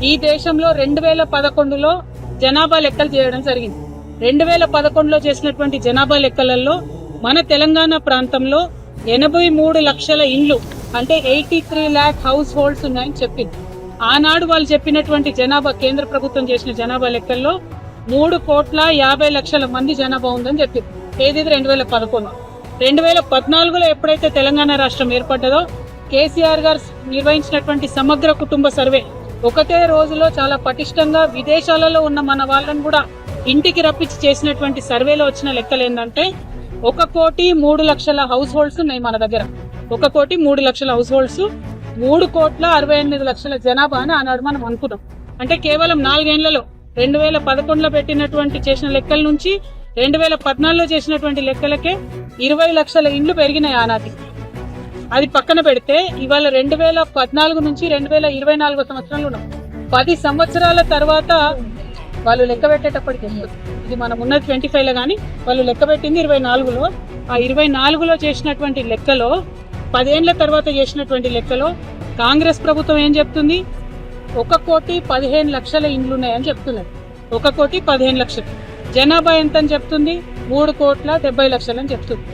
ఈ దేశంలో 2011లో జనాభా లెక్కలు చేయడం జరిగింది. 2011లో చేసినటువంటి జనాభా లెక్కలలో మన తెలంగాణ ప్రాంతంలో 83 లక్షల ఇండ్లు అంటే 83 lakh హౌస్ హోల్డ్స్ ఉన్నాయని చెప్పింది. ఆనాడు వాళ్ళు చెప్పినటువంటి జనాభా, కేంద్ర ప్రభుత్వం చేసిన జనాభా లెక్కల్లో 3,50,00,000 మంది జనాభా ఉందని చెప్పింది. ఏది 2011. 2014లో ఎప్పుడైతే తెలంగాణ రాష్ట్రం ఏర్పడ్డదో కేసీఆర్ గారు నిర్వహించినటువంటి సమగ్ర కుటుంబ సర్వే ఒకటే రోజులో చాలా పటిష్టంగా విదేశాలలో ఉన్న మన వాళ్ళని కూడా ఇంటికి రప్పించి చేసినటువంటి సర్వేలో వచ్చిన లెక్కలు ఏంటంటే 1,03,00,000 హౌస్ హోల్డ్స్ ఉన్నాయి మన దగ్గర. 1,03,00,000 హౌస్ హోల్డ్స్, 3,68,00,000 జనాభా అని ఆనాడు మనం అనుకున్నాం. అంటే కేవలం 4 ఏళ్లలో 2011లో పెట్టినటువంటి చేసిన లెక్కల నుంచి 2014లో చేసినటువంటి లెక్కలకే 20 లక్షల ఇండ్లు పెరిగినాయి ఆనాటికి. అది పక్కన పెడితే ఇవాళ 2014 నుంచి 2024 సంవత్సరంలో ఉన్నాం. 10 సంవత్సరాల తర్వాత వాళ్ళు లెక్క పెట్టేటప్పటికి, ఇది మనం ఉన్నది 25లో కానీ వాళ్ళు లెక్క పెట్టింది 24లో. ఆ 24లో చేసినటువంటి లెక్కలో 10 ఏళ్ల తర్వాత చేసినటువంటి లెక్కలో కాంగ్రెస్ ప్రభుత్వం ఏం చెప్తుంది? 1,15,00,000 ఇండ్లు ఉన్నాయని చెప్తున్నది. 1,15,00,000. జనాభా ఎంత అని చెప్తుంది? 3,70,00,000 అని చెప్తుంది.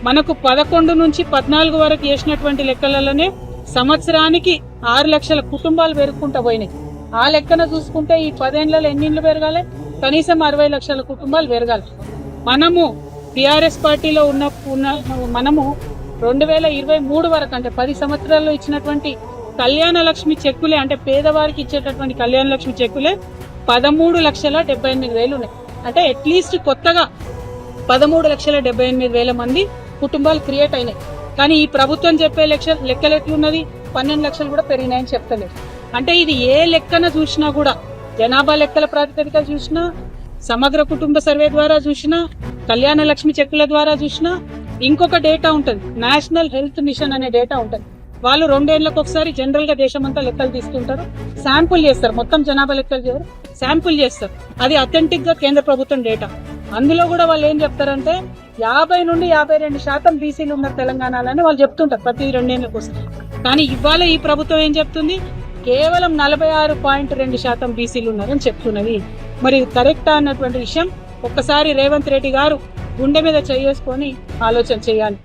మనకు 11 నుంచి 14 వరకు చేసినటువంటి లెక్కలలోనే సంవత్సరానికి 6 లక్షల కుటుంబాలు పెరుగుకుంటూ పోయినాయి. ఆ లెక్కన చూసుకుంటే ఈ 10 ఏళ్లలో ఎన్ని ఇండ్లు పెరగాలి? కనీసం 60 లక్షల కుటుంబాలు పెరగాలి. మనము టిఆర్ఎస్ పార్టీలో మనము 2023 వరకు అంటే 10 సంవత్సరాల్లో ఇచ్చినటువంటి కళ్యాణ లక్ష్మి చెక్కులే, అంటే పేదవారికి ఇచ్చేటటువంటి కళ్యాణ లక్ష్మి చెక్కులే 13,78,000 ఉన్నాయి. అంటే అట్లీస్ట్ కొత్తగా 13,78,000 మంది కుటుంబాలు క్రియేట్ అయినాయి. కానీ ఈ ప్రభుత్వం చెప్పే లెక్కలు ఎట్లున్నది? 12 లక్షలు కూడా పెరిగినాయని చెప్తలేదు. అంటే ఇది ఏ లెక్కన చూసినా కూడా, జనాభా లెక్కల ప్రాతిపదిక చూసినా, సమగ్ర కుటుంబ సర్వే ద్వారా చూసినా, కళ్యాణ లక్ష్మి చెక్కుల ద్వారా చూసినా, ఇంకొక డేటా ఉంటుంది, నేషనల్ హెల్త్ మిషన్ అనే డేటా ఉంటుంది. వాళ్ళు 2 ఏళ్లకు ఒకసారి జనరల్ గా దేశమంతా లెక్కలు తీసుకుంటారు, శాంపుల్ చేస్తారు. మొత్తం జనాభా లెక్కలు చేయరు, శాంపుల్ చేస్తారు. అది అథెంటిక్ గా కేంద్ర ప్రభుత్వం డేటా. అందులో కూడా వాళ్ళు ఏం చెప్తారంటే 50 నుండి 52% బీసీలు ఉన్నారు తెలంగాణలో అని వాళ్ళు చెప్తుంటారు ప్రతి 2 ఏళ్లకు ఒకసారి. కానీ ఇవాళ ఈ ప్రభుత్వం ఏం చెప్తుంది? కేవలం 46.2% బీసీలు ఉన్నారని చెప్తున్నది. మరి కరెక్టా అన్నటువంటి విషయం ఒక్కసారి రేవంత్ రెడ్డి గారు గుండె మీద చేసుకొని ఆలోచన చేయాలి.